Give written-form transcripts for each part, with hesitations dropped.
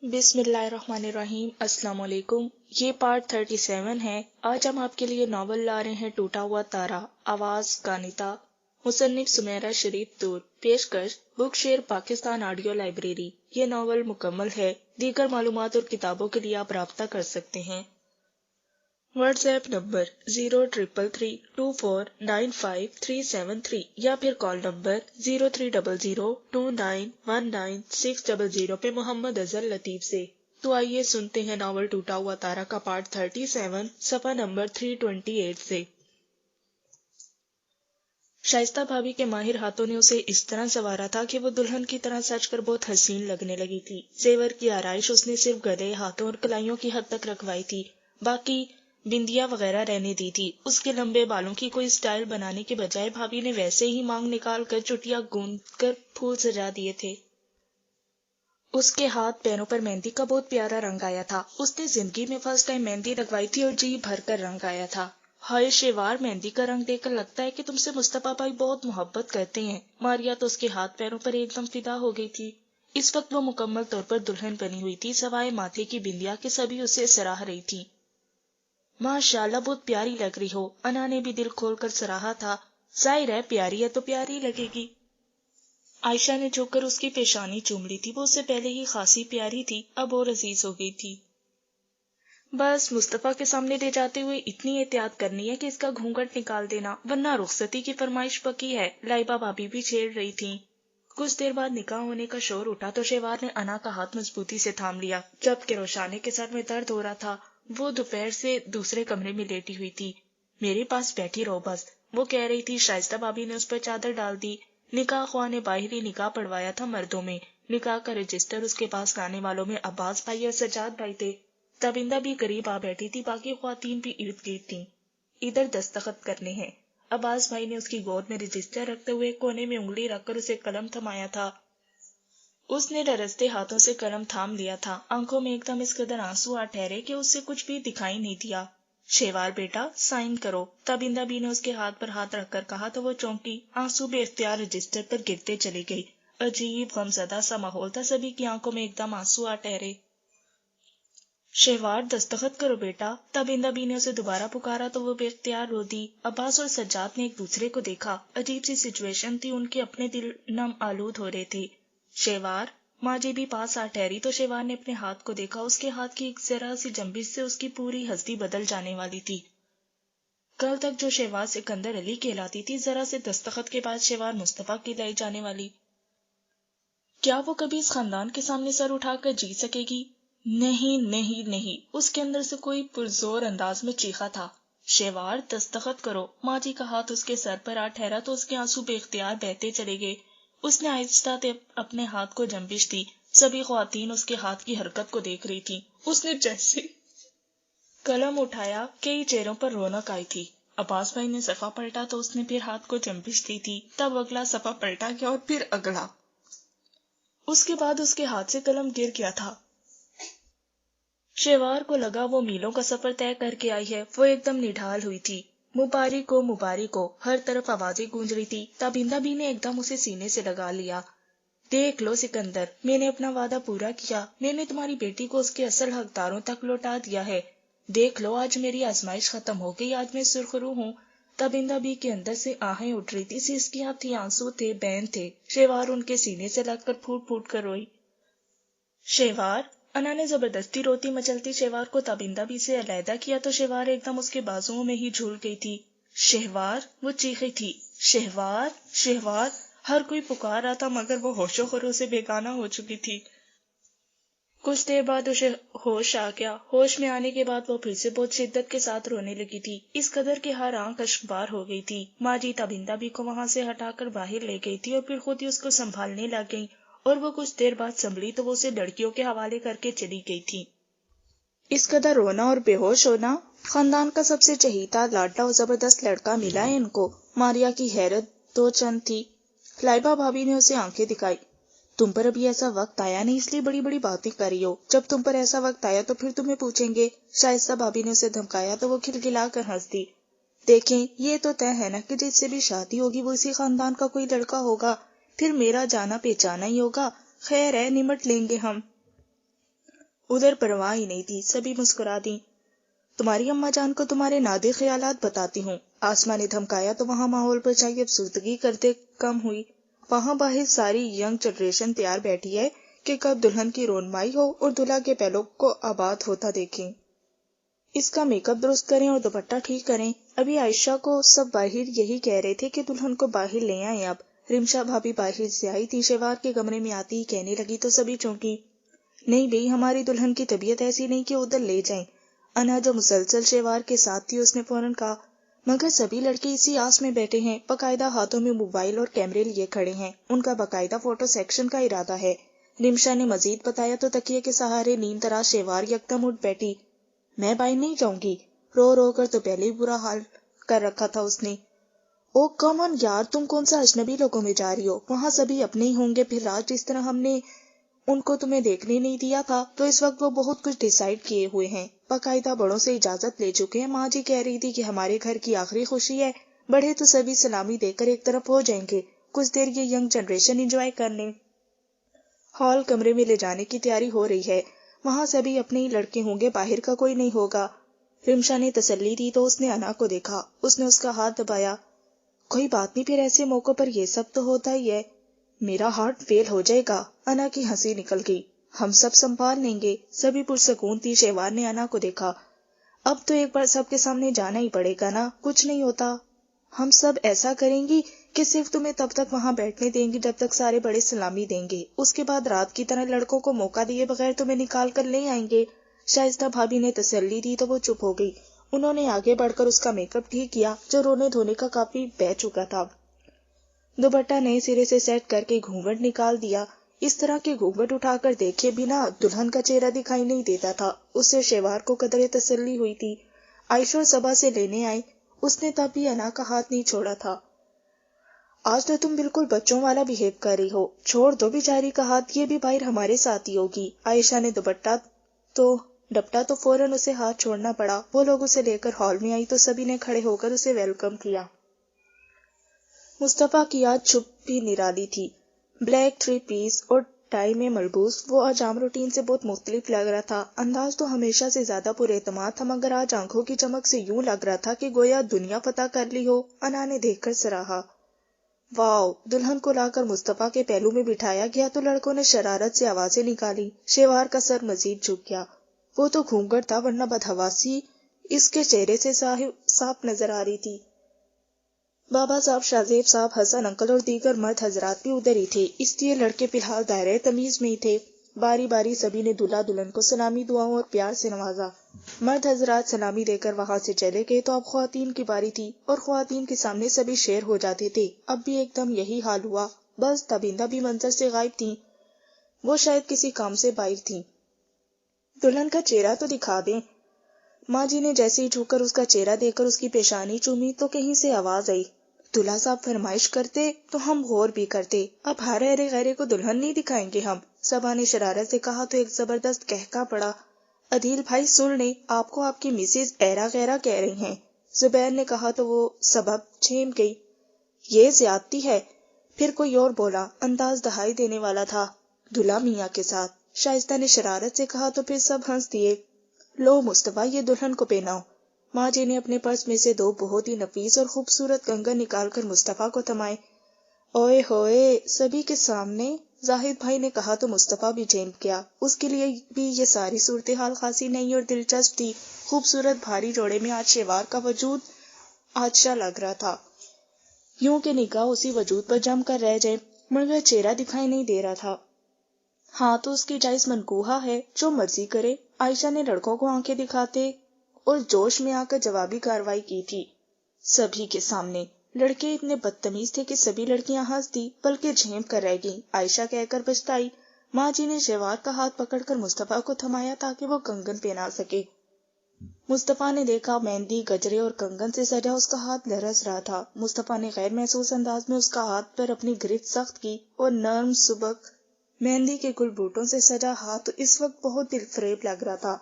بسم اللہ الرحمن الرحیم۔ السلام علیکم۔ یہ پارٹ 37 ہے۔ آج ہم آپ کے لیے ناول لا رہے ہیں ٹوٹا ہوا تارا، آواز کانیتا، مصنف سمیرہ شریف دور، پیشکش بک شیئر پاکستان آڈیو لائبریری۔ یہ ناول مکمل ہے۔ دیگر معلومات اور کتابوں کے لیے آپ رابطہ کر سکتے ہیں۔ واٹس ایپ نمبر 03332495,373 یا پھر کال نمبر 0300291960 پہ محمد اظہر لطیف سے۔ تو آئیے سنتے ہیں ناول ٹوٹا ہوا تارا کا پارٹ 37 صفحہ نمبر 328 سے۔ شائستہ بھابھی کے ماہر ہاتھوں نے اسے اس طرح سنوارا تھا کہ وہ دلہن کی طرح سج کر بہت حسین لگنے لگی تھی۔ زیور کی آرائش اس نے صرف گلے، ہاتھوں اور کلائیوں کی حد تک رکھوائی تھی، باقی بندیاں وغیرہ رہنے دی تھی۔ اس کے لمبے بالوں کی کوئی سٹائل بنانے کے بجائے بھابھی نے ویسے ہی مانگ نکال کر چٹیاں گوند کر پھول سجا دیے تھے۔ اس کے ہاتھ پیروں پر مہندی کا بہت پیارا رنگ آیا تھا۔ اس نے زندگی میں فرسٹ ٹائم مہندی لگوائی تھی اور جی بھر کر رنگ آیا تھا۔ ہائے شیوار، مہندی کا رنگ دیکھ کر لگتا ہے کہ تم سے مصطفیٰ بھائی بہت محبت کرتے ہیں۔ ماریا تو اس کے ہاتھ پیروں پر ایک دم فدا ہو گئی تھی۔ اس وقت وہ مکمل طور پر دلہن بنی ہوئی تھی، سوائے ماتھے کی بندیا کے سبھی اسے سراہ رہی تھی۔ ماشاءاللہ بہت پیاری لگ رہی ہو، انا نے بھی دل کھول کر سراہا تھا۔ ظاہر ہے پیاری ہے تو پیاری لگے گی۔ عائشہ نے جھک کر اس کی پیشانی چوم لی تھی۔ وہ اس سے پہلے ہی خاصی پیاری تھی، اب اور عزیز ہو گئی تھی۔ بس مصطفیٰ کے سامنے لے جاتے ہوئے اتنی احتیاط کرنی ہے کہ اس کا گھونگھٹ نکال دینا، ورنہ رخصتی کی فرمائش پکی ہے۔ لائبہ بھابھی بھی چھیڑ رہی تھیں۔ کچھ دیر بعد نکاح ہونے کا شور اٹھا تو شیوار نے انا کا ہاتھ مضبوطی سے تھام لیا، جبکہ روشانے کے سر میں درد ہو رہا تھا۔ وہ دوپہر سے دوسرے کمرے میں لیٹی ہوئی تھی۔ میرے پاس بیٹھی رہو بس، وہ کہہ رہی تھی۔ شائستہ بھابھی نے اس پر چادر ڈال دی۔ نکاح خواہ نے باہری نکاح پڑھوایا تھا مردوں میں۔ نکاح کا رجسٹر اس کے پاس لانے والوں میں عباس بھائی اور سجاد بھائی تھے۔ تابندہ بھی قریب آ بیٹھی تھی، باقی خواتین بھی ارد گرد تھیں۔ ادھر دستخط کرنے ہیں۔ عباس بھائی نے اس کی گود میں رجسٹر رکھتے ہوئے کونے میں انگلی رکھ کر اسے قلم تھمایا تھا۔ اس نے لرزتے ہاتھوں سے قلم تھام لیا تھا۔ آنکھوں میں ایک دم اس قدر آنسو آ ٹھہرے کہ اس سے کچھ بھی دکھائی نہیں دیا۔ شیوار بیٹا سائن کرو، تابندہ بھی نے اس کے ہاتھ پر ہاتھ رکھ کر کہا تو وہ چونکی۔ آنسو بے اختیار رجسٹر پر گرتے چلی گئی۔ عجیب غمزدہ سا ماحول تھا، سبھی کی آنکھوں میں ایک دم آنسو آ ٹھہرے۔ شیوار دستخط کرو بیٹا، تابندہ بھی نے اسے دوبارہ پکارا تو وہ بے اختیار رو دی۔ عباس اور سجاد نے ایک دوسرے کو دیکھا۔ عجیب سی سچویشن تھی، ان کے اپنے دل نم آلود ہو رہے تھے۔ شیوار، ماں جی بھی پاس آ ٹھہری تو شیوار نے اپنے ہاتھ کو دیکھا۔ اس کے ہاتھ کی ایک ذرا سی جنبش سے اس کی پوری ہستی بدل جانے والی تھی۔ کل تک جو شیوار سکندر علی کہلاتی تھی، ذرا سے دستخط کے بعد شیوار مصطفیٰ کہلائی جانے والی۔ کیا وہ کبھی اس خاندان کے سامنے سر اٹھا کر جی سکے گی؟ نہیں نہیں نہیں، اس کے اندر سے کوئی پرزور انداز میں چیخا تھا۔ شیوار دستخط کرو۔ ماں جی کا ہاتھ اس کے سر پر آ ٹھہرا تو اس کے آنسو بے اختیار بہتے چلے گئے۔ اس نے آہستہ اپنے ہاتھ کو جنبش دی۔ سبھی خواتین اس کے ہاتھ کی حرکت کو دیکھ رہی تھیں۔ اس نے جیسے قلم اٹھایا، کئی چہروں پر رونق آئی تھی۔ عباس بھائی نے صفحہ پلٹا تو اس نے پھر ہاتھ کو جنبش دی تھی، تب اگلا صفحہ پلٹا گیا اور پھر اگلا۔ اس کے بعد اس کے ہاتھ سے قلم گر گیا تھا۔ شیوار کو لگا وہ میلوں کا سفر طے کر کے آئی ہے۔ وہ ایک دم نڈھال ہوئی تھی۔ مبارک ہو مبارک ہو، ہر طرف آوازیں گونج رہی تھی۔ تابندہ بھی نے ایک دم اسے سینے سے لگا لیا۔ دیکھ لو سکندر، میں نے اپنا وعدہ پورا کیا، میں نے تمہاری بیٹی کو اس کے اصل حقداروں تک لوٹا دیا ہے۔ دیکھ لو آج میری آزمائش ختم ہو گئی، آج میں سرخرو ہوں۔ تابندہ بھی کے اندر سے آہیں اٹھ رہی تھی، سسکیاں تھی، آنسو تھے، بین تھے۔ شیوار ان کے سینے سے لگ کر پھوٹ پھوٹ کر روئی۔ شیوار، انا نے زبردستی روتی مچلتی شیوار کو تابندہ بھی سے علیحدہ کیا تو شیوار ایک دم اس کے بازوؤں میں ہی جھول گئی تھی۔ شہوار، وہ چیخی تھی، شہوار شہوار، ہر کوئی پکار رہا تھا مگر وہ ہوش و خرو سے بیگانہ ہو چکی تھی۔ کچھ دیر بعد اسے ہوش آ گیا۔ ہوش میں آنے کے بعد وہ پھر سے بہت شدت کے ساتھ رونے لگی تھی، اس قدر کہ ہر آنکھ اشکبار ہو گئی تھی۔ ماں جی تابندہ بھی کو وہاں سے ہٹا کر باہر لے گئی تھی اور پھر خود ہی اس کو سنبھالنے لگ گئی، اور وہ کچھ دیر بعد سنبھلی تو وہ اسے لڑکیوں کے حوالے کر کے چلی گئی تھی۔ اس قدر رونا اور بے ہوش ہونا! خاندان کا سب سے چہیتا، لاڈلا اور زبردست لڑکا ملا ہے ان کو۔ ماریا کی حیرت دو چند تھی۔ لائبہ بھابھی نے اسے آنکھیں دکھائی۔ تم پر ابھی ایسا وقت آیا نہیں، اس لیے بڑی بڑی باتیں کر رہی ہو، جب تم پر ایسا وقت آیا تو پھر تمہیں پوچھیں گے۔ شائستہ بھابھی نے اسے دھمکایا تو وہ کھلکھلا کر ہنس دی۔ دیکھیں، یہ تو طے ہے نا کہ جس سے بھی شادی ہوگی وہ اسی خاندان کا کوئی لڑکا ہوگا، پھر میرا جانا پہچانا ہی ہوگا۔ خیر ہے، نمٹ لیں گے ہم۔ ادھر پرواہ ہی نہیں تھی، سبھی مسکرا دی۔ تمہاری اماں جان کو تمہارے نادر خیالات بتاتی ہوں۔ آسماں نے دھمکایا تو وہاں ماحول پر چاہیے افسردگی کرتے کم ہوئی۔ وہاں باہر ساری ینگ جنریشن تیار بیٹھی ہے کہ کب دلہن کی رونمائی ہو اور دلہا کے پہلو کو آباد ہوتا دیکھیں، اس کا میک اپ درست کریں اور دوپٹہ ٹھیک کریں۔ ابھی عائشہ کو سب باہر یہی کہہ رہے تھے کہ دلہن کو باہر لے آئیں اب۔ رمشا بھابھی باہر سے آئی تھی، شیوار کے کمرے میں آتی ہی کہنے لگی تو سبھی چونکی۔ نہیں بھئی، ہماری دلہن کی طبیعت ایسی نہیں کہ ادھر لے جائیں۔ انا جو مسلسل شیوار کے ساتھ تھی، اس نے فوراً کہا، مگر سبھی لڑکے اسی آس میں بیٹھے ہیں، باقاعدہ ہاتھوں میں موبائل اور کیمرے لیے کھڑے ہیں، ان کا باقاعدہ فوٹو سیکشن کا ارادہ ہے۔ رمشا نے مزید بتایا تو تکیے کے سہارے نیند طرح شیوار یکدم اٹھ بیٹھی۔ میں باہر نہیں جاؤں گی، رو رو کر تو پہلے ہی برا حال کر رکھا تھا اس نے۔ او کم آن یار، تم کون سا اجنبی لوگوں میں جا رہی ہو؟ وہاں سبھی اپنے ہی ہوں گے، پھر رات جس طرح ہم نے ان کو تمہیں دیکھنے نہیں دیا تھا تو اس وقت وہ بہت کچھ ڈیسائیڈ کیے ہوئے ہیں، باقاعدہ بڑوں سے اجازت لے چکے ہیں۔ ماں جی کہہ رہی تھی کہ ہمارے گھر کی آخری خوشی ہے، بڑے تو سبھی سلامی دے کر ایک طرف ہو جائیں گے، کچھ دیر یہ ینگ جنریشن انجوائے کرنے۔ ہال کمرے میں لے جانے کی تیاری ہو رہی ہے، وہاں سبھی اپنے ہی لڑکے ہوں گے، باہر کا کوئی نہیں ہوگا۔ رمشا نے تسلی دی تو اس نے انا کو دیکھا، اس نے اس کا ہاتھ دبایا۔ کوئی بات نہیں، پھر ایسے موقع پر یہ سب تو ہوتا ہی ہے۔ میرا ہارٹ فیل ہو جائے گا۔ انا کی ہنسی نکل گئی۔ ہم سب سنبھال لیں گے، سبھی پرسکون تھی۔ شیوار نے انا کو دیکھا، اب تو ایک بار سب کے سامنے جانا ہی پڑے گا نا، کچھ نہیں ہوتا۔ ہم سب ایسا کریں گی کہ صرف تمہیں تب تک وہاں بیٹھنے دیں گی جب تک سارے بڑے سلامی دیں گے، اس کے بعد رات کی طرح لڑکوں کو موقع دیے بغیر تمہیں نکال کر لے آئیں گے۔ شائستہ بھابھی نے تسلی دی تو وہ چپ ہو گئی۔ انہوں نے آگے بڑھ کر اس کا میک اپ ٹھیک کیا جو رونے دھونے کا کافی بہہ چکا تھا۔ دوپٹہ نئے سرے سے سیٹ کر کے گھونگھٹ نکال دیا۔ اس طرح کے گھونگھٹ اٹھا کر دیکھے بنا دلہن کا چہرہ دکھائی نہیں دیتا تھا۔ اس سے شیوار کو قدرے تسلی ہوئی تھی۔ عائشہ اور صبا سے لینے آئے، اس نے تب بھی انا کا ہاتھ نہیں چھوڑا تھا۔ آج تو تم بالکل بچوں والا بہیو کر رہی ہو، چھوڑ دو بیچاری کا ہاتھ، یہ بھی باہر ہمارے ساتھ ہی ہوگی۔ عائشہ نے ڈپٹا تو فوراً اسے ہاتھ چھوڑنا پڑا۔ وہ لوگ اسے لے کر ہال میں آئی تو سبھی نے کھڑے ہو کر اسے ویلکم کیا۔ مصطفیٰ کی آج چھپی نرالی تھی، بلیک 3 پیس اور ٹائی میں ملبوس۔ وہ آج عام روٹین سے بہت مختلف لگ رہا تھا۔ انداز تو ہمیشہ سے زیادہ پر اعتماد تھا، مگر آج آنکھوں کی چمک سے یوں لگ رہا تھا کہ گویا دنیا فتح کر لی ہو۔ انا نے دیکھ کر سراہا۔ واو! دلہن کو لا کر مصطفیٰ کے پہلو میں بٹھایا گیا تو لڑکوں نے شرارت سے آوازیں نکالی۔ شیوار کا سر مزید جھک گیا۔ وہ تو گھونگھٹ تھا، ورنہ بدحواسی اس کے چہرے سے صاف نظر آ رہی تھی۔ بابا صاحب، شاہزیب صاحب، حسن انکل اور دیگر مرد حضرات بھی ادھر ہی تھے، اس لیے لڑکے فی الحال دائرۂ تمیز میں ہی تھے۔ باری باری سبھی نے دلہا دلہن کو سلامی، دعاؤں اور پیار سے نوازا۔ مرد حضرات سلامی دے کر وہاں سے چلے گئے تو اب خواتین کی باری تھی، اور خواتین کے سامنے سبھی شیر ہو جاتے تھے۔ اب بھی ایک دم یہی حال ہوا، بس تابندہ بھی منظر سے غائب تھیں، وہ شاید کسی کام سے باہر تھیں۔ دلہن کا چہرہ تو دکھا دیں۔ ماں جی نے جیسے ہی جھک کر اس کا چہرہ دیکھ کر اس کی پیشانی چومی تو کہیں سے آواز آئی، دلہا صاحب فرمائش کرتے تو ہم غور بھی کرتے، اب ہر ایرے غیرے کو دلہن نہیں دکھائیں گے ہم۔ صبا نے شرارت سے کہا تو ایک زبردست قہقہ پڑا۔ عدیل بھائی سن لیں، آپ کو آپ کی مسز ایرا غیرہ کہہ رہی ہیں۔ زبیر نے کہا تو وہ سبب چھیم گئی، یہ زیادتی ہے۔ پھر کوئی اور بولا، انداز دہائی دینے والا تھا، دلہا میاں کے ساتھ۔ شائستہ نے شرارت سے کہا تو پھر سب ہنس دیے۔ لو مصطفیٰ، یہ دلہن کو پہناؤ۔ ماں جی نے اپنے پرس میں سے 2 بہت ہی نفیس اور خوبصورت کنگن نکال کر مصطفیٰ کو تھمائے۔ اوئے ہوئے، سبھی کے سامنے؟ زاہد بھائی نے کہا تو مصطفیٰ بھی چینپ کیا۔ اس کے لیے بھی یہ ساری صورتحال خاصی نئی اور دلچسپ تھی۔ خوبصورت بھاری جوڑے میں آج شیوار کا وجود آجشا لگ رہا تھا، یوں کہ نگاہ اسی وجود پر جم کر رہ جائے، مگر چہرہ دکھائی نہیں دے رہا تھا۔ ہاں تو اس کی جائز منقوہہ ہے، جو مرضی کرے۔ عائشہ نے لڑکوں کو آنکھیں دکھاتے اور جوش میں آ کر جوابی کارروائی کی تھی سبھی کے سامنے۔ لڑکے اتنے بدتمیز تھے کہ سبھی لڑکیاں ہنس دی، بلکہ جھینپ کر رہ گئیں۔ عائشہ کہہ کر پچھتائی۔ ماں جی نے شیوار کا ہاتھ پکڑ کر مصطفیٰ کو تھمایا تاکہ وہ کنگن پہنا سکے۔ مصطفیٰ نے دیکھا مہندی، گجرے اور کنگن سے سجا اس کا ہاتھ لرز رہا تھا۔ مصطفیٰ نے غیر محسوس انداز میں اس کا ہاتھ پر اپنی گرفت سخت کی اور نرم سبک مہندی کے گل بوٹوں سے سجا ہاتھ اس وقت بہت دل فریب لگ رہا تھا۔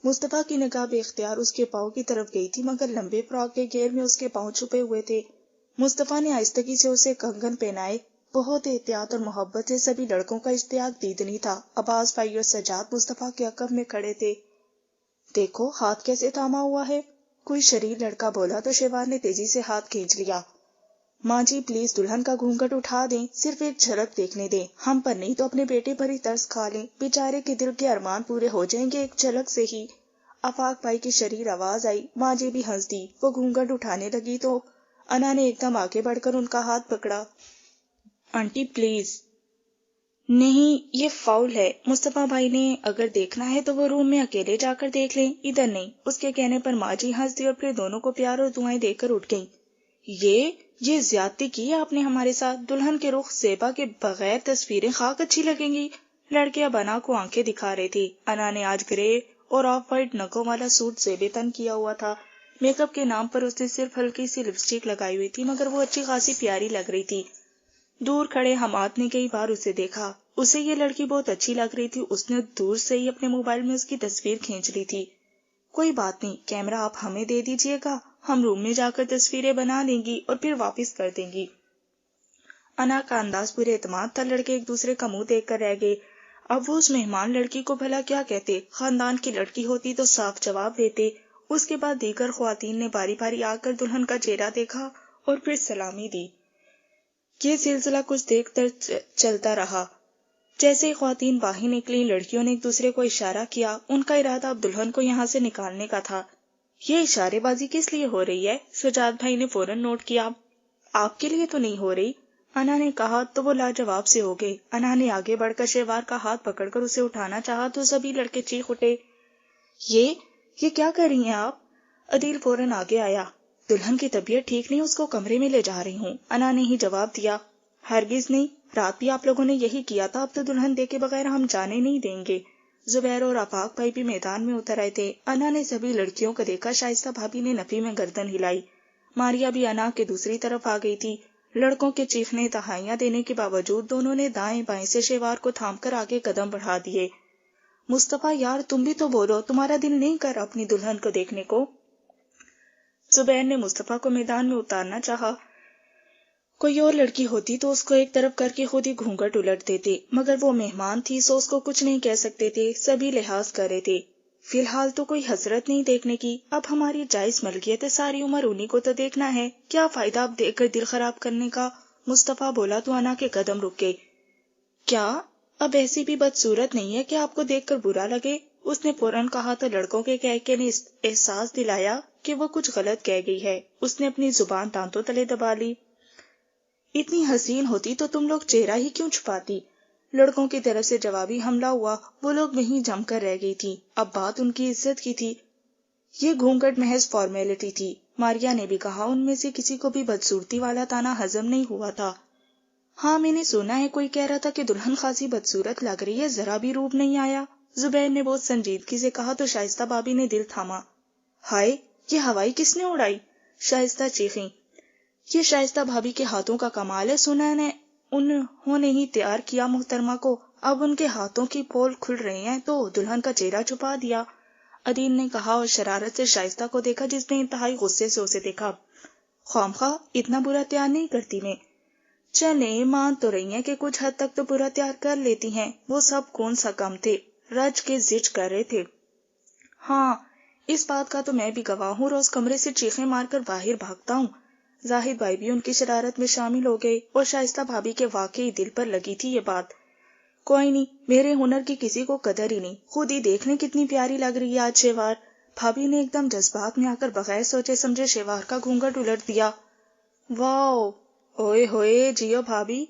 مصطفیٰ کی نگاہ بے اختیار اس کے پاؤں کی طرف گئی تھی، مگر لمبے فراک کے گھیر میں اس کے پاؤں چھپے ہوئے تھے۔ مصطفیٰ نے آہستگی سے اسے کنگن پہنائے، بہت احتیاط اور محبت سے سبھی لڑکوں کا اشتیاق دیدنی تھا۔ عباس بھائی اور سجاد مصطفیٰ کے عقب میں کھڑے تھے۔ دیکھو ہاتھ کیسے تھاما ہوا ہے، کوئی شریر لڑکا بولا تو شیوار نے تیزی سے ہاتھ کھینچ لیا۔ ماں جی پلیز دلہن کا گھونگھٹ اٹھا دیں، صرف ایک جھلک دیکھنے دیں، ہم پر نہیں تو اپنے بیٹے پر ہی ترس کھا لیں، بیچارے کے دل کے ارمان پورے ہو جائیں گے ایک جھلک سے ہی۔ آفاق بھائی کی شریر آواز آئی، ماں جی بھی ہنس دی۔ وہ گھونگھٹ اٹھانے لگی تو انا نے ایک دم آگے بڑھ کر ان کا ہاتھ پکڑا۔ آنٹی پلیز نہیں، یہ فاؤل ہے۔ مصطفیٰ بھائی نے اگر دیکھنا ہے تو وہ روم میں اکیلے جا کر دیکھ لیں، ادھر نہیں۔ اس کے کہنے پر ماں جی ہنس دی اور پھر دونوں کو پیار اور دعائیں دے کر اٹھ گئیں۔ یہ زیادتی کی ہے آپ نے ہمارے ساتھ، دلہن کے رخ زیبا کے بغیر تصویریں خاک اچھی لگیں گی۔ لڑکے اب انا کو آنکھیں دکھا رہے تھے۔ انا نے آج گرے اور آف وائٹ نگوں والا سوٹ زیب تن کیا ہوا تھا۔ میک اپ کے نام پر اس نے صرف ہلکی سی لپسٹک لگائی ہوئی تھی، مگر وہ اچھی خاصی پیاری لگ رہی تھی۔ دور کھڑے حماد نے کئی بار اسے دیکھا، اسے یہ لڑکی بہت اچھی لگ رہی تھی۔ اس نے دور سے ہی اپنے موبائل میں اس کی تصویر کھینچ لی تھی۔ کوئی بات نہیں، کیمرہ آپ ہمیں دے دیجئے گا، ہم روم میں جا کر تصویریں بنا لیں گی اور پھر واپس کر دیں گی۔ انا کا انداز پورے اعتماد تھا۔ لڑکے ایک دوسرے کا منہ دیکھ کر رہ گئے۔ اب وہ اس مہمان لڑکی کو بھلا کیا کہتے، خاندان کی لڑکی ہوتی تو صاف جواب دیتے۔ اس کے بعد دیگر خواتین نے باری باری آ کر دلہن کا چہرہ دیکھا اور پھر سلامی دی۔ یہ سلسلہ کچھ دیر تک چلتا رہا۔ جیسے ہی خواتین باہر نکلی، لڑکیوں نے ایک دوسرے کو اشارہ کیا۔ ان کا ارادہ اب دلہن کو یہاں سے نکالنے کا تھا۔ یہ اشارے بازی کس لیے ہو رہی ہے؟ سجاد بھائی نے فوراً نوٹ کیا۔ آپ کے لیے تو نہیں ہو رہی، انا نے کہا تو وہ لاجواب سے ہو گئے۔ انا نے آگے بڑھ کر شیوار کا ہاتھ پکڑ کر اسے اٹھانا چاہا تو سبھی لڑکے چیخ اٹھے، یہ کیا کر رہی ہیں آپ؟ عدیل فوراً آگے آیا۔ دلہن کی طبیعت ٹھیک نہیں، اس کو کمرے میں لے جا رہی ہوں، انا نے ہی جواب دیا۔ ہرگز نہیں، رات بھی آپ لوگوں نے یہی کیا تھا، اب تو دلہن دیکھے بغیر ہم جانے نہیں دیں گے۔ زبیر اور آفاق بھائی بھی میدان میں اتر آئے تھے۔ انا نے سبھی لڑکیوں کو دیکھا، شائستہ بھابی نے نفی میں گردن ہلائی۔ ماریا بھی انا کے دوسری طرف آ گئی تھی۔ لڑکوں کے چیخنے تہائیاں دینے کے باوجود دونوں نے دائیں بائیں سے شیوار کو تھام کر آگے قدم بڑھا دیے۔ مصطفیٰ یار تم بھی تو بولو، تمہارا دل نہیں کر اپنی دلہن کو دیکھنے کو؟ زبیر نے مصطفیٰ کو میدان میں اتارنا چاہا۔ کوئی اور لڑکی ہوتی تو اس کو ایک طرف کر کے خود ہی گھونگھٹ الٹ دیتے، مگر وہ مہمان تھی سو اس کو کچھ نہیں کہہ سکتے تھے، سبھی لحاظ کر رہے تھے۔ فی الحال تو کوئی حسرت نہیں دیکھنے کی، اب ہماری جائز ملکیت ہے، ساری عمر انہی کو تو دیکھنا ہے، کیا فائدہ اب دیکھ کر دل خراب کرنے کا؟ مصطفیٰ بولا تو انا کے قدم رک گئے۔ کیا اب ایسی بھی بدصورت نہیں ہے کہ آپ کو دیکھ کر برا لگے؟ اس نے فوراً کہا تو لڑکوں کے کہکے نے احساس دلایا کہ وہ کچھ غلط کہہ گئی ہے۔ اس نے اپنی زبان دانتوں تلے دبا لی۔ اتنی حسین ہوتی تو تم لوگ چہرہ ہی کیوں چھپاتی؟ لڑکوں کی طرف سے جوابی حملہ ہوا۔ وہ لوگ وہیں جم کر رہ گئی تھی، اب بات ان کی عزت کی تھی۔ یہ گھونگھٹ محض فارمیلٹی تھی، ماریا نے بھی کہا۔ ان میں سے کسی کو بھی بدصورتی والا طعنہ ہضم نہیں ہوا تھا۔ ہاں میں نے سنا ہے، کوئی کہہ رہا تھا کہ دلہن خاصی بدصورت لگ رہی ہے، ذرا بھی روب نہیں آیا۔ زبیر نے بہت سنجیدگی سے کہا تو شائستہ بھابی نے دل تھاما۔ ہائے، یہ ہوائی کس نے اڑائی؟ شائستہ چیخیں۔ یہ شائستہ بھابی کے ہاتھوں کا کمال ہے، سنا نے انہوں نے ہی تیار کیا محترمہ کو، اب ان کے ہاتھوں کی پول کھل رہے ہیں تو دلہن کا چہرہ چھپا دیا، عدیل نے کہا اور شرارت سے شائستہ کو دیکھا جس نے انتہائی غصے سے اسے دیکھا۔ خوامخواہ اتنا برا تیار نہیں کرتی میں، چلیں مان تو رہی ہیں کہ کچھ حد تک تو برا تیار کر لیتی ہیں، وہ سب کون سا کم تھے، رج کے زج کر رہے تھے۔ ہاں اس بات کا تو میں بھی گواہ ہوں، روز کمرے سے چیخیں مار کر باہر بھاگتا ہوں۔ زاہد بھائی بھی ان کی شرارت میں شامل ہو گئے اور شائستہ بھابی کے واقعی دل پر لگی تھی یہ بات۔ کوئی نہیں، میرے ہنر کی کسی کو قدر ہی نہیں، خود ہی دیکھ لیں کتنی پیاری لگ رہی ہے آج شیوار۔ بھابی نے ایک دم جذبات میں آ کر بغیر سوچے سمجھے شیوار کا گھونگھٹ الٹ دیا۔ واو، اوئے ہوئے، جیو بھابی۔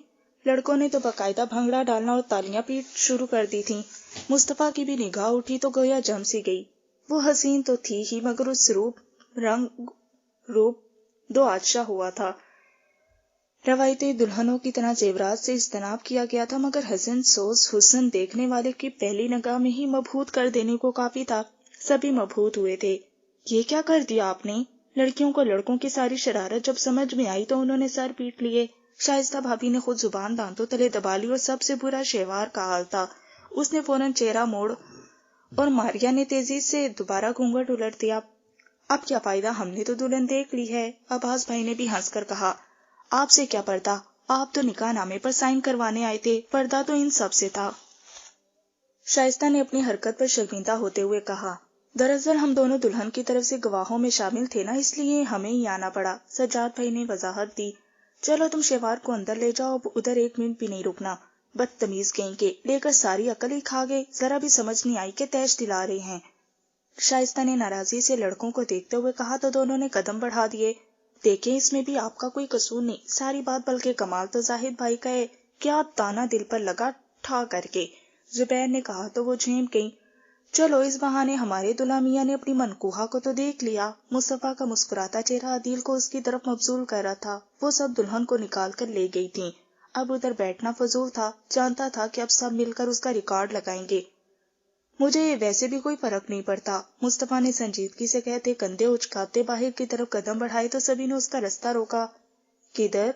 لڑکوں نے تو باقاعدہ بھنگڑا ڈالنا اور تالیاں پیٹ شروع کر دی تھیں۔ مصطفیٰ کی بھی نگاہ اٹھی تو گویا جم سی گئی۔ وہ حسین تو تھی ہی مگر اس روپ دو آتشا ہوا تھا۔ روایتی دلہنوں کی طرح زیورات سے اجتناب کیا گیا تھا، مگر حسن سوز حسن دیکھنے والے کی پہلی نگاہ میں ہی مبہوت کر دینے کو کافی تھا۔ سبھی مبہوت ہوئے تھے۔ یہ کیا کر دیا آپ نے؟ لڑکیوں کو لڑکوں کی ساری شرارت جب سمجھ میں آئی تو انہوں نے سر پیٹ لیے۔ شائستہ بھابی نے خود زبان دانتوں تلے دبا لی اور سب سے برا شیوار کا حال تھا۔ اس نے فوراً چہرہ موڑ اور ماریا نے تیزی سے دوبارہ گھونگھٹ الٹ دیا۔ اب کیا فائدہ، ہم نے تو دلہن دیکھ لی ہے۔ عباس بھائی نے بھی ہنس کر کہا، آپ سے کیا پردہ، آپ تو نکاح نامے پر سائن کروانے آئے تھے، پردہ تو ان سب سے تھا۔ شائستہ نے اپنی حرکت پر شرمندہ ہوتے ہوئے کہا، دراصل ہم دونوں دلہن کی طرف سے گواہوں میں شامل تھے نا، اس لیے ہمیں ہی آنا پڑا۔ سجاد بھائی نے وضاحت دی۔ چلو تم شیوار کو اندر لے جاؤ، اب ادھر ایک منٹ بھی نہیں رکنا۔ بدتمیز کہیں کے، لے کر ساری عقل ہی کھا گئے، ذرا بھی سمجھ نہیں آئی کہ تیش دلا رہے ہیں۔ شائستہ نے ناراضی سے لڑکوں کو دیکھتے ہوئے کہا تو دونوں نے قدم بڑھا دیے۔ دیکھیں اس میں بھی آپ کا کوئی قصور نہیں، ساری بات بلکہ کمال تو زاہد بھائی کا ہے، کیا دانا دل پر لگا ٹھا کر کے، زبیر نے کہا تو وہ جھیم گئی۔ چلو اس بہانے ہمارے دلہا میاں نے اپنی منکوہا کو تو دیکھ لیا۔ مصطفیٰ کا مسکراتا چہرہ عدیل کو اس کی طرف مبذول کر رہا تھا۔ وہ سب دلہن کو نکال کر لے گئی تھیں، اب ادھر بیٹھنا فضول تھا، جانتا تھا کہ اب سب مل کر اس کا ریکارڈ لگائیں گے۔ مجھے ویسے بھی کوئی فرق نہیں پڑتا، مصطفیٰ نے سنجیدگی سے کہتے کندھے اچکاتے باہر کی طرف قدم بڑھائے تو سبھی نے اس کا رستہ روکا۔ کدھر؟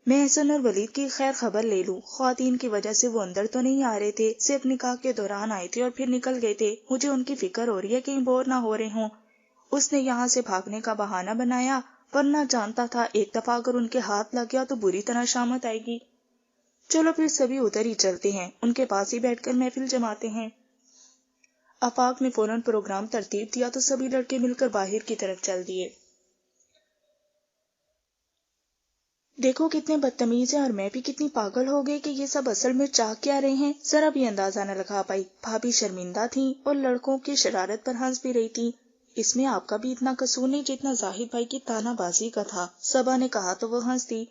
میں احسن اور ولید کی خیر خبر لے لوں، خواتین کی وجہ سے وہ اندر تو نہیں آ رہے تھے، صرف نکاح کے دوران آئے تھے اور پھر نکل گئے تھے، مجھے ان کی فکر ہو رہی ہے کہیں بور نہ ہو رہے ہوں۔ اس نے یہاں سے بھاگنے کا بہانہ بنایا، ورنہ جانتا تھا ایک دفعہ اگر ان کے ہاتھ لگ گیا تو بری طرح شامت آئے گی۔ چلو پھر سبھی ادھر ہی چلتے ہیں، ان کے پاس ہی بیٹھ کر محفل جماتے ہیں۔ آفاق نے فوراً پروگرام ترتیب دیا تو سبھی لڑکے مل کر باہر کی طرف چل دیے۔ دیکھو کتنے بدتمیز ہیں، اور میں بھی کتنی پاگل ہو گئی کہ یہ سب اصل میں چاہ کیا رہے ہیں، ذرا بھی اندازہ نہ لگا پائی۔ بھابھی شرمندہ تھیں اور لڑکوں کی شرارت پر ہنس بھی رہی تھی۔ اس میں آپ کا بھی اتنا قصور نہیں جتنا زاہد بھائی کی تانا بازی کا تھا، صبا نے کہا تو وہ ہنس دی۔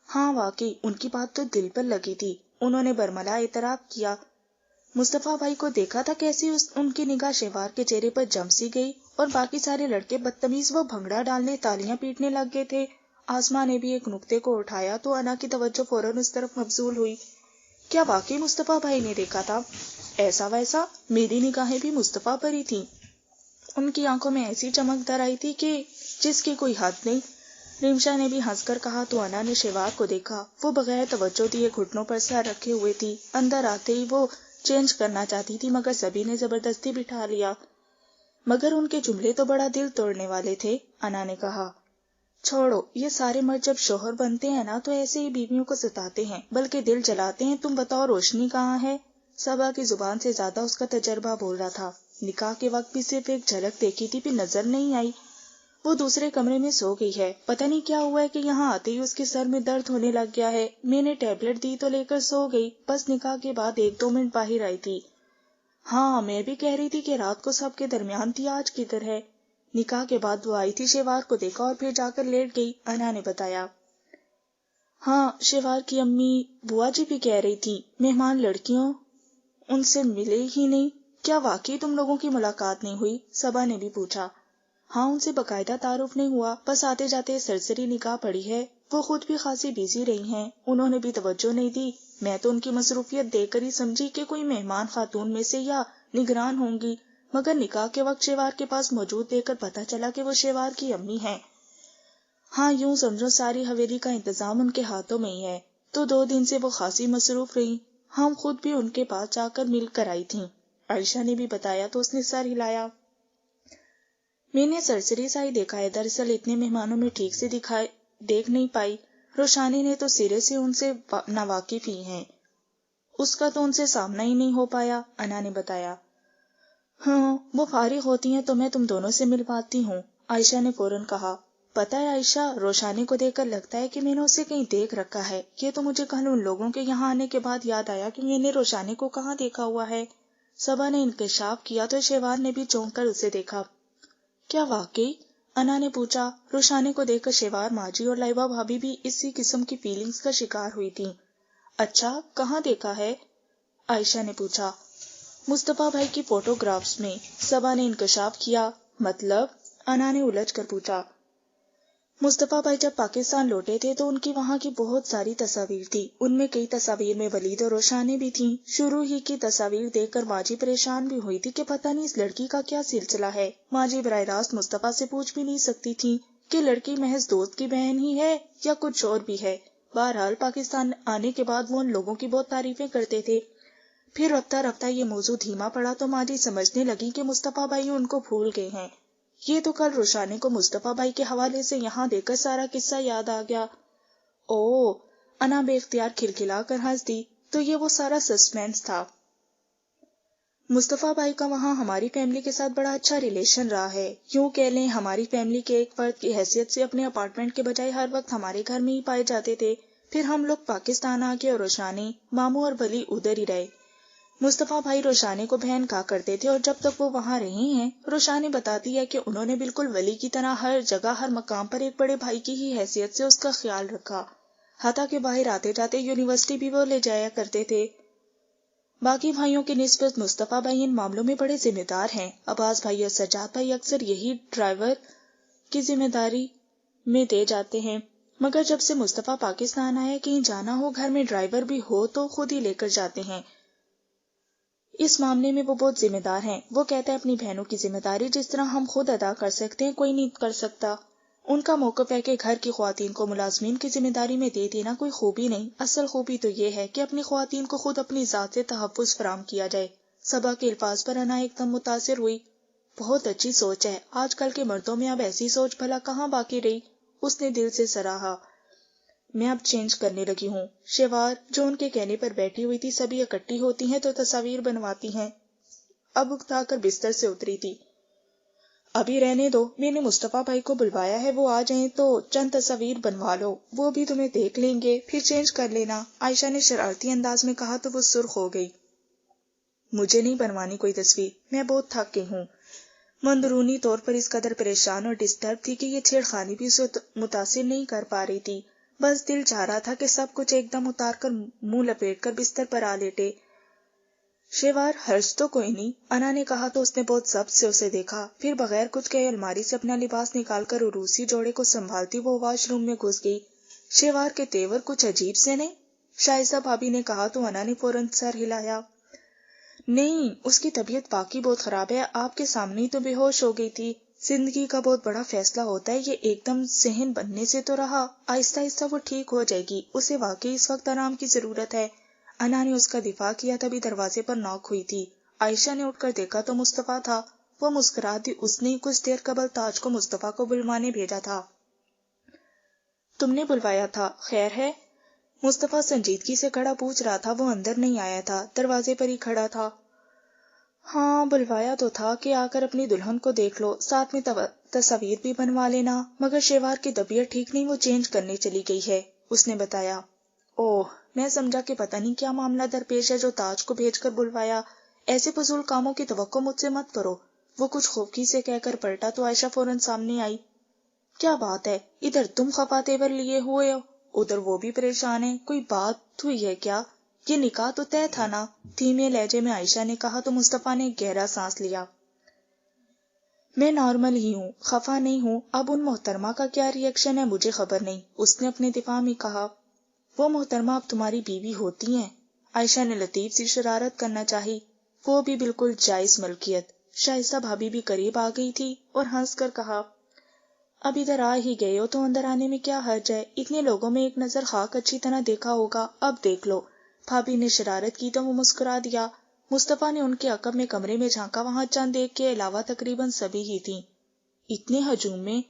ہاں واقعی ان کی بات تو دل پر لگی تھی، انہوں نے برملا اعتراف کیا۔ مصطفیٰ بھائی کو دیکھا تھا کیسی ان کی نگاہ شیوار کے چہرے پر جم سی گئی، اور باقی سارے لڑکے بدتمیز وہ بھنگڑا ڈالنے تالیاں پیٹنے لگ گئے تھے۔ آسما نے بھی ایک نقطے کو اٹھایا تو انا کی توجہ فوراً اس طرف مبذول ہوئی۔ کیا واقعی مصطفیٰ بھائی نے دیکھا تھا؟ ایسا ویسا میری نگاہیں بھی مصطفیٰ پر ہی تھیں، ان کی آنکھوں میں ایسی چمک در آئی تھی کہ جس کی کوئی حد نہیں۔ ریمشا نے بھی ہنس کر کہا تو انا نے شیوار کو دیکھا، وہ بغیر توجہ دیے گھٹنوں پر سر رکھے ہوئے تھی، اندر آتے ہی وہ چینج کرنا چاہتی تھی مگر سبھی نے زبردستی بٹھا لیا۔ مگر ان کے جملے تو بڑا دل توڑنے والے تھے، انا نے کہا۔ چھوڑو، یہ سارے مرد جب شوہر بنتے ہیں نا تو ایسے ہی بیویوں کو ستاتے ہیں، بلکہ دل جلاتے ہیں۔ تم بتاؤ روشنی کہاں ہے؟ صبا کی زبان سے زیادہ اس کا تجربہ بول رہا تھا۔ نکاح کے وقت بھی صرف ایک جھلک دیکھی تھی، پھر نظر نہیں آئی، وہ دوسرے کمرے میں سو گئی ہے، پتہ نہیں کیا ہوا ہے کہ یہاں آتے ہی اس کے سر میں درد ہونے لگ گیا ہے، میں نے ٹیبلٹ دی تو لے کر سو گئی، بس نکاح کے بعد 1-2 منٹ باہر آئی تھی۔ ہاں میں بھی کہہ رہی تھی کہ رات کو سب کے درمیان تھی، آج کدھر ہے؟ نکاح کے بعد وہ آئی تھی، شیوار کو دیکھا اور پھر جا کر لیٹ گئی، انا نے بتایا۔ ہاں شیوار کی امی بوا جی بھی کہہ رہی تھی، مہمان لڑکیوں ان سے ملے ہی نہیں۔ کیا واقعی تم لوگوں کی ملاقات نہیں ہوئی؟ صبا نے بھی پوچھا۔ ہاں ان سے باقاعدہ تعارف نہیں ہوا، بس آتے جاتے سرسری نکاح پڑی ہے، وہ خود بھی خاصی بیزی رہی ہیں، انہوں نے بھی توجہ نہیں دی، میں تو ان کی مصروفیت دیکھ کر ہی سمجھی کہ کوئی مہمان خاتون میں سے یا نگران ہوں گی، مگر نکاح کے وقت شیوار کے پاس موجود دیکھ کر پتہ چلا کہ وہ شیوار کی امی ہیں۔ ہاں یوں سمجھو ساری حویلی کا انتظام ان کے ہاتھوں میں ہی ہے، تو 2 دن سے وہ خاصی مصروف رہی، ہم خود بھی ان کے پاس جا کر مل کر آئی تھیں، عائشہ نے بھی بتایا تو اس نے سر ہلایا۔ میں نے سرسری سا ہی دیکھا ہے، دراصل اتنے مہمانوں میں ٹھیک سے دیکھ نہیں پائی، روشانی نے تو سرے سے ان سے ناواقف ہی ہیں، اس کا تو ان سے سامنا ہی نہیں ہو پایا، انا نے بتایا۔ ہاں وہ فارغ ہوتی ہیں تو میں تم دونوں سے ملواتی ہوں، عائشہ نے فوراً کہا۔ پتہ ہے عائشہ، روشانی کو دیکھ کر لگتا ہے کہ میں نے اسے کہیں دیکھ رکھا ہے، یہ تو مجھے کل ان لوگوں کے یہاں آنے کے بعد یاد آیا کہ میں نے روشانی کو کہاں دیکھا ہوا ہے۔ صبا نے انکشاف کیا تو شیوار نے بھی چونک کر اسے دیکھا۔ کیا واقعی؟ انا نے پوچھا۔ روشانی کو دیکھ کر شیوار ماجی اور لائبہ بھابھی بھی اسی قسم کی فیلنگز کا شکار ہوئی تھی۔ اچھا کہاں دیکھا ہے؟ عائشہ نے پوچھا۔ مصطفیٰ بھائی کی فوٹوگرافز میں، صبا نے انکشاف کیا۔ مطلب؟ انا نے الجھ کر پوچھا۔ مصطفیٰ بھائی جب پاکستان لوٹے تھے تو ان کی وہاں کی بہت ساری تصاویر تھی، ان میں کئی تصاویر میں ولید اور روشانی بھی تھیں۔ شروع ہی کی تصاویر دیکھ کر ماجی پریشان بھی ہوئی تھی کہ پتہ نہیں اس لڑکی کا کیا سلسلہ ہے۔ ماجی براہ راست مصطفیٰ سے پوچھ بھی نہیں سکتی تھی کہ لڑکی محض دوست کی بہن ہی ہے یا کچھ اور بھی ہے۔ بہرحال پاکستان آنے کے بعد وہ ان لوگوں کی بہت تعریفیں کرتے تھے، پھر رفتہ رفتہ یہ موضوع دھیما پڑا تو ماجی سمجھنے لگی کہ مصطفیٰ بھائی ان کو بھول گئے ہیں۔ یہ تو کل روشانی کو مصطفیٰ بھائی کے حوالے سے یہاں دیکھ کر سارا قصہ یاد آ گیا۔ اوہ، انا بے اختیار کھلکھلا کر ہنس دی۔ تو یہ وہ سارا سسپینس تھا۔ مصطفیٰ بھائی کا وہاں ہماری فیملی کے ساتھ بڑا اچھا ریلیشن رہا ہے۔ یوں کہہ لیں ہماری فیملی کے ایک فرد کی حیثیت سے اپنے اپارٹمنٹ کے بجائے ہر وقت ہمارے گھر میں ہی پائے جاتے تھے۔ پھر ہم لوگ پاکستان آ گئے اور روشانی، ماموں اور ولی ادھر ہی رہے۔ مصطفیٰ بھائی روشانی کو بہن کہا کرتے تھے، اور جب تک وہ وہاں رہے ہیں روشانی بتاتی ہے کہ انہوں نے بالکل ولی کی طرح ہر جگہ ہر مقام پر ایک بڑے بھائی کی ہی حیثیت سے اس کا خیال رکھا۔ حتیٰ کہ باہر آتے جاتے یونیورسٹی بھی وہ لے جایا کرتے تھے۔ باقی بھائیوں کی نسبت مصطفیٰ بھائی ان معاملوں میں بڑے ذمہ دار ہیں۔ عباس بھائی اور سجاد بھائی اکثر یہی ڈرائیور کی ذمہ داری میں دے جاتے ہیں، مگر جب سے مصطفیٰ پاکستان آیا کہیں جانا ہو گھر میں ڈرائیور بھی ہو تو خود ہی لے کر جاتے ہیں۔ اس معاملے میں وہ بہت ذمہ دار ہیں۔ وہ کہتے ہیں اپنی بہنوں کی ذمہ داری جس طرح ہم خود ادا کر سکتے ہیں کوئی نہیں کر سکتا۔ ان کا موقف ہے کہ گھر کی خواتین کو ملازمین کی ذمہ داری میں دے دینا کوئی خوبی نہیں، اصل خوبی تو یہ ہے کہ اپنی خواتین کو خود اپنی ذات سے تحفظ فراہم کیا جائے۔ صبا کے الفاظ پر انا ایک دم متاثر ہوئی۔ بہت اچھی سوچ ہے، آج کل کے مردوں میں اب ایسی سوچ بھلا کہاں باقی رہی۔ اس نے دل سے سراہا۔ میں اب چینج کرنے لگی ہوں۔ شیوار جو ان کے کہنے پر بیٹھی ہوئی تھی، سبھی اکٹھی ہوتی ہیں تو تصاویر بنواتی ہیں، اب اکتا کر بستر سے اتری تھی۔ ابھی رہنے دو، میں نے مصطفیٰ بھائی کو بلوایا ہے، وہ آ جائیں تو چند تصاویر بنوا لو، وہ بھی تمہیں دیکھ لیں گے، پھر چینج کر لینا۔ عائشہ نے شرارتی انداز میں کہا تو وہ سرخ ہو گئی۔ مجھے نہیں بنوانی کوئی تصویر، میں بہت تھک گئی ہوں۔ وہ اندرونی طور پر اس قدر پریشان اور ڈسٹرب تھی کہ یہ چھیڑ خانی بھی اسے متاثر نہیں کر پا رہی تھی۔ بس دل چاہ رہا تھا کہ سب کچھ ایک دم اتار کر منہ لپیٹ کر بستر پر آ لیٹے۔ شیوار حرج تو کوئی نہیں، انا نے کہا تو اس نے بہت ضبط سے اسے دیکھا، پھر بغیر کچھ کہے الماری سے اپنا لباس نکال کر عروسی جوڑے کو سنبھالتی وہ واش روم میں گھس گئی۔ شیوار کے تیور کچھ عجیب سے نہیں؟ شائستہ بھابی نے کہا تو انا نے فوراً سر ہلایا۔ نہیں، اس کی طبیعت باقی بہت خراب ہے، آپ کے سامنے ہی تو بے ہوش ہو گئی تھی۔ زندگی کا بہت بڑا فیصلہ ہوتا ہے، یہ ایک دم ذہن بننے سے تو رہا، آہستہ آہستہ وہ ٹھیک ہو جائے گی، اسے واقعی اس وقت آرام کی ضرورت ہے۔ انا نے اس کا دفاع کیا، تبھی دروازے پر نوک ہوئی تھی۔ عائشہ نے اٹھ کر دیکھا تو مصطفیٰ تھا۔ وہ مسکرا دی، اس نے کچھ دیر قبل تاج کو مصطفیٰ کو بلوانے بھیجا تھا۔ تم نے بلوایا تھا، خیر ہے؟ مصطفیٰ سنجیدگی سے کھڑا پوچھ رہا تھا، وہ اندر نہیں آیا تھا، دروازے پر ہی کھڑا تھا۔ ہاں بلوایا تو تھا کہ آ کر اپنی دلہن کو دیکھ لو، ساتھ میں تصاویر بھی بنوا لینا، مگر شیوار کی طبیعت ٹھیک نہیں، وہ چینج کرنے چلی گئی ہے، اس نے بتایا۔ اوہ، میں سمجھا کہ پتہ نہیں کیا معاملہ درپیش ہے جو تاج کو بھیج کر بلوایا۔ ایسے فضول کاموں کی توقع مجھ سے مت کرو، وہ کچھ خوفی سے کہہ کر پلٹا تو عائشہ فوراً سامنے آئی۔ کیا بات ہے، ادھر تم خفا تیور لیے ہوئے ہو، ادھر وہ بھی پریشان ہے، کوئی بات ہوئی ہے کیا؟ یہ نکاح تو طے تھا نا؟ دھیمے لہجے میں عائشہ نے کہا تو مصطفیٰ نے گہرا سانس لیا۔ میں نارمل ہی ہوں، خفا نہیں ہوں، اب ان محترمہ کا کیا ری ایکشن ہے مجھے خبر نہیں، اس نے اپنے دفاع میں کہا۔ وہ محترمہ اب تمہاری بیوی ہوتی ہیں؟ عائشہ نے لطیف سی شرارت کرنا چاہی، وہ بھی بالکل جائز ملکیت۔ شائستہ بھابی بھی قریب آ گئی تھی اور ہنس کر کہا، اب ادھر آ ہی گئے ہو تو اندر آنے میں کیا حرج ہے، اتنے لوگوں میں ایک نظر خاک اچھی طرح دیکھا ہوگا، اب دیکھ لو۔ بھابی نے شرارت کی تو وہ مسکرا دیا۔ مصطفیٰ نے ان کے عقب میں کمرے میں جھانکا، وہاں چند ایک کے علاوہ تقریباً سبھی ہی تھیں۔ اتنے ہجوم میں؟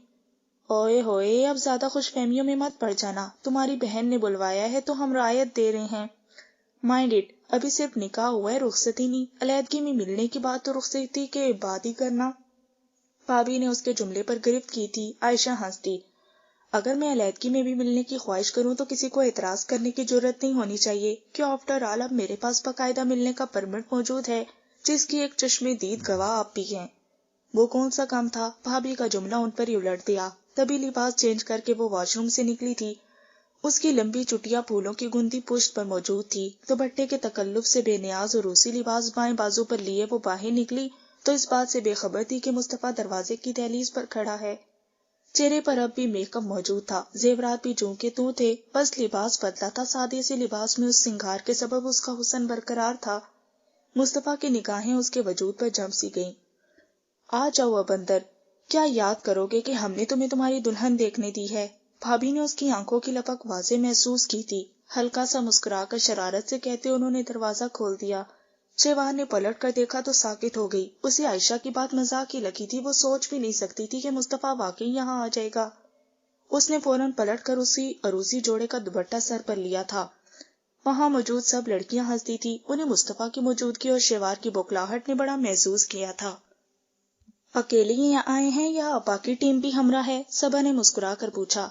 اوئے ہوئے، اب زیادہ خوش فہمیوں میں مت پڑ جانا، تمہاری بہن نے بلوایا ہے تو ہم رعایت دے رہے ہیں۔ مائنڈ اٹ، ابھی صرف نکاح ہوا ہے، رخصتی نہیں، علیحدگی میں ملنے کی بات تو رخصتی کے بعد ہی کرنا۔ بھابی نے اس کے جملے پر گرفت کی تھی۔ عائشہ ہنس دی۔ اگر میں علیحدگی میں بھی ملنے کی خواہش کروں تو کسی کو اعتراض کرنے کی جرت نہیں ہونی چاہیے، کیوں آفٹر آل اب میرے پاس باقاعدہ ملنے کا پرمٹ موجود ہے، جس کی ایک چشم دید گواہ آپ بھی ہیں۔ وہ کون سا کام تھا؟ بھابی کا جملہ ان پر ہی الٹ دیا۔ تبھی لباس چینج کر کے وہ واش روم سے نکلی تھی۔ اس کی لمبی چٹیا پھولوں کی گندی پشت پر موجود تھی، دوپٹے کے تکلف سے بے نیاز اور روسی لباس بائیں بازو پر لیے وہ باہر نکلی تو اس بات سے بے خبر تھی کہ مصطفیٰ دروازے کی دہلیز پر کھڑا ہے۔ چہرے پر اب بھی میک اپ موجود تھا، زیورات بھی جوں کے توں تھے، بس لباس بدلا تھا، سادے سے لباس میں اس سنگار کے سبب اس کا حسن برقرار تھا۔ مصطفیٰ کی نگاہیں اس کے وجود پر جم سی گئیں۔ آ جاؤ اب اندر، کیا یاد کرو گے کہ ہم نے تمہیں تمہاری دلہن دیکھنے دی ہے؟ بھابی نے اس کی آنکھوں کی لپک واضح محسوس کی تھی۔ ہلکا سا مسکرا کر شرارت سے کہتے انہوں نے دروازہ کھول دیا۔ شیوار نے پلٹ کر دیکھا تو ساکت ہو گئی، اسے عائشہ کی بات مذاق ہی لگی تھی، وہ سوچ بھی نہیں سکتی تھی کہ مصطفیٰ واقعی یہاں آ جائے گا۔ اس نے فوراً پلٹ کر اسی عروسی جوڑے کا دوپٹہ سر پر لیا تھا۔ وہاں موجود سب لڑکیاں ہنستی تھی۔ انہیں مصطفیٰ کی موجودگی اور شیوار کی بوکھلاہٹ نے بڑا محظوظ کیا تھا۔ اکیلے ہی آئے ہیں یا باقی ٹیم بھی ہمراہ ہے؟ صبا نے مسکرا کر پوچھا۔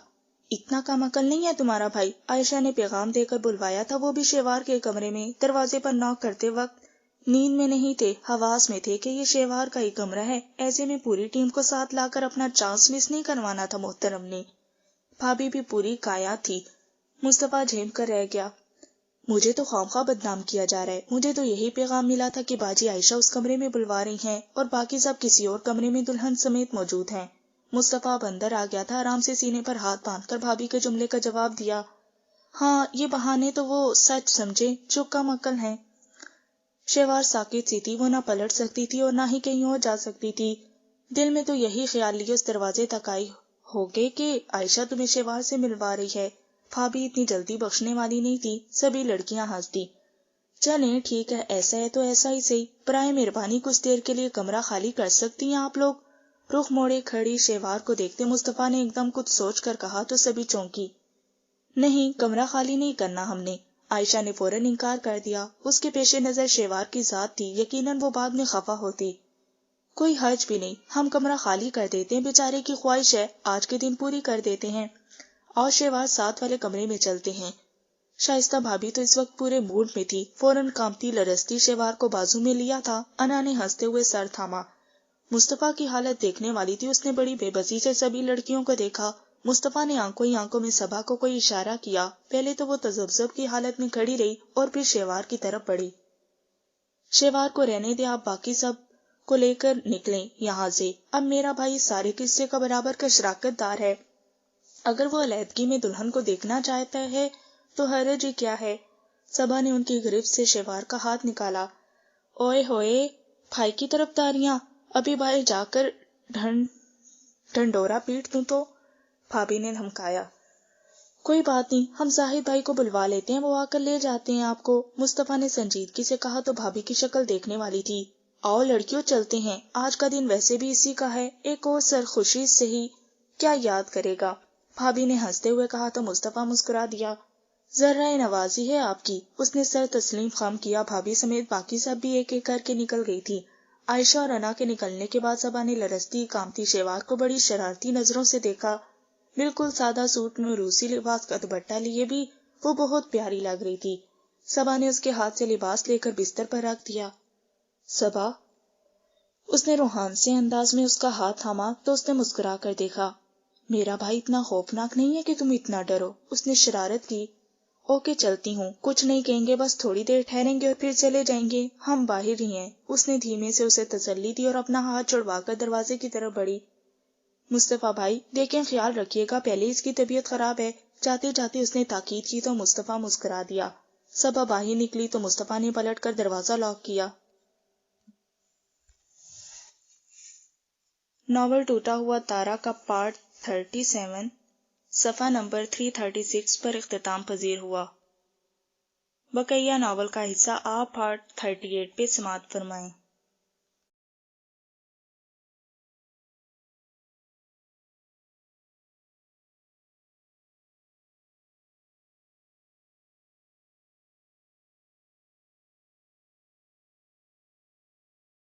اتنا کم عقل نہیں ہے تمہارا بھائی؟ عائشہ نے پیغام دے کر بلوایا تھا، وہ بھی شیوار کے کمرے میں۔ دروازے پر نوک کرتے وقت نیند میں نہیں تھے، حواس میں تھے کہ یہ شیوار کا ہی کمرہ ہے۔ ایسے میں پوری ٹیم کو ساتھ لا کر اپنا چانس مس نہیں کروانا تھا محترم نے۔ بھابھی بھی پوری کایا تھی۔ مصطفیٰ جھیم کر رہ گیا۔ مجھے تو خواہ بدنام کیا جا رہا ہے۔ مجھے تو یہی پیغام ملا تھا کہ باجی عائشہ اس کمرے میں بلوا رہی ہیں اور باقی سب کسی اور کمرے میں دلہن سمیت موجود ہیں۔ مصطفیٰ اب اندر آ گیا تھا، آرام سے سینے پر ہاتھ باندھ کر بھابھی کے جملے کا جواب دیا۔ ہاں، یہ بہانے تو وہ سچ سمجھے جو کم عقل ہیں۔ شیوار ساکت سی تھی، وہ نہ پلٹ سکتی تھی اور نہ ہی کہیں اور جا سکتی تھی۔ دل میں تو یہی خیال لیے اس دروازے تک آئی ہوگے کہ عائشہ تمہیں شیوار سے ملوا رہی ہے۔ بھابھی اتنی جلدی بخشنے والی نہیں تھی۔ سبھی لڑکیاں ہنس دی۔ چلیں ٹھیک ہے، ایسا ہے تو ایسا ہی صحیح۔ برائے مہربانی کچھ دیر کے لیے کمرہ خالی کر سکتی ہیں آپ لوگ؟ رخ موڑے کھڑی شیوار کو دیکھتے مصطفیٰ نے ایک دم کچھ سوچ کر کہا تو سبھی چونکی۔ نہیں، کمرہ خالی نہیں کرنا ہم نے۔ عائشہ نے فوراً انکار کر دیا۔ اس کے پیش نظر شیوار کی ذات تھی، یقیناً وہ بعد میں خفا ہوتی۔ کوئی حرج بھی نہیں، ہم کمرہ خالی کر دیتے ہیں، بیچارے کی خواہش ہے، آج کے دن پوری کر دیتے ہیں۔ اور شیوار ساتھ والے کمرے میں چلتے ہیں۔ شائستہ بھابھی تو اس وقت پورے موڈ میں تھی، فوراً کانپتی لرزتی شیوار کو بازو میں لیا تھا۔ انا نے ہنستے ہوئے سر تھاما۔ مصطفیٰ کی حالت دیکھنے والی تھی، اس نے بڑی بے بسی سے سبھی لڑکیوں کو دیکھا۔ مصطفیٰ نے آنکھوں ہی آنکھوں میں صبا کو کوئی اشارہ کیا۔ پہلے تو وہ تذبذب کی حالت میں کھڑی رہی اور پھر شیوار کی طرف بڑھی۔ شیوار کو رہنے دے، آپ باقی سب کو لے کر نکلیں یہاں سے۔ اب میرا بھائی سارے قصے کا برابر کا شراکت دار ہے۔ اگر وہ علیحدگی میں دلہن کو دیکھنا چاہتا ہے تو حرج ہی کیا ہے؟ صبا نے ان کی گرفت سے شیوار کا ہاتھ نکالا۔ اوئے ہوئے، بھائی کی طرف داریاں؟ ابھی بھائی جا کر ڈھنڈورا پیٹ دوں تو؟ بھابھی نے دھمکایا۔ کوئی بات نہیں، ہم زاہد بھائی کو بلوا لیتے ہیں، وہ آ کر لے جاتے ہیں آپ کو، مصطفیٰ نے سنجیدگی سے کہا تو بھابھی کی شکل دیکھنے والی تھی۔ آؤ لڑکیوں چلتے ہیں، آج کا دن ویسے بھی اسی کا ہے، ایک اور سرخوشی سے ہی کیا یاد کرے گا؟ بھابھی نے ہنستے ہوئے کہا تو مصطفیٰ مسکرا دیا۔ ذرہ نوازی ہے آپ کی، اس نے سر تسلیم خم کیا۔ بھابھی سمیت باقی سب بھی ایک ایک کر کے نکل گئی تھی۔ عائشہ اور انا کے نکلنے کے بعد صبا نے لرزتی کامتی شیوار کو بڑی شرارتی نظروں سے دیکھا۔ بالکل سادہ سوٹ میں روسی لباس کا دوپٹہ لیے بھی وہ بہت پیاری لگ رہی تھی۔ صبا نے اس کے ہاتھ سے لباس لے کر بستر پر رکھ دیا۔ صبا، اس نے روحان سے انداز میں اس کا ہاتھ تھاما تو اس نے مسکرا کر دیکھا۔ میرا بھائی اتنا خوفناک نہیں ہے کہ تم اتنا ڈرو، اس نے شرارت کی۔ اوکے چلتی ہوں، کچھ نہیں کہیں گے، بس تھوڑی دیر ٹھہریں گے اور پھر چلے جائیں گے، ہم باہر ہی ہیں، اس نے دھیمے سے اسے تسلی دی اور اپنا ہاتھ چھڑوا کر دروازے کی طرف بڑھی۔ مصطفیٰ بھائی دیکھیں، خیال رکھیے گا، پہلے اس کی طبیعت خراب ہے۔ جاتے جاتے اس نے تاکید کی تو مصطفیٰ مسکرا دیا۔ صبا باہر نکلی تو مصطفیٰ نے پلٹ کر دروازہ لاک کیا۔ ناول ٹوٹا ہوا تارا کا پارٹ 37 صفحہ نمبر 336 پر اختتام پذیر ہوا۔ بقیہ ناول کا حصہ آپ پارٹ 38 پہ سماعت فرمائیں۔